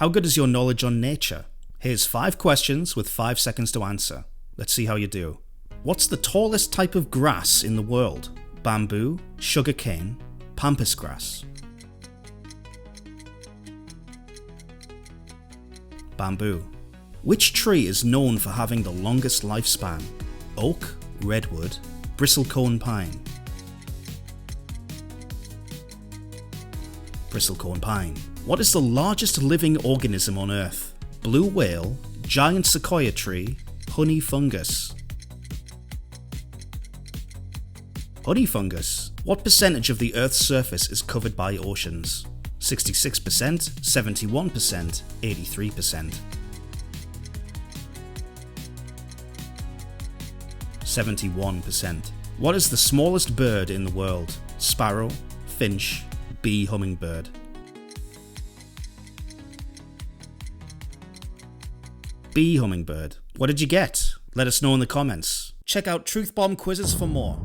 How good is your knowledge on nature? Here's 5 questions with 5 seconds to answer. Let's see how you do. What's the tallest type of grass in the world? Bamboo, sugarcane, pampas grass. Bamboo. Which tree is known for having the longest lifespan? Oak, redwood, bristlecone pine. Bristlecone pine. What is the largest living organism on Earth? Blue whale, giant sequoia tree, honey fungus. Honey fungus. What percentage of the Earth's surface is covered by oceans? 66%, 71%, 83%. 71%. What is the smallest bird in the world? Sparrow, finch, bee hummingbird. Bee hummingbird. What did you get? Let us know in the comments. Check out Truth Bomb quizzes for more.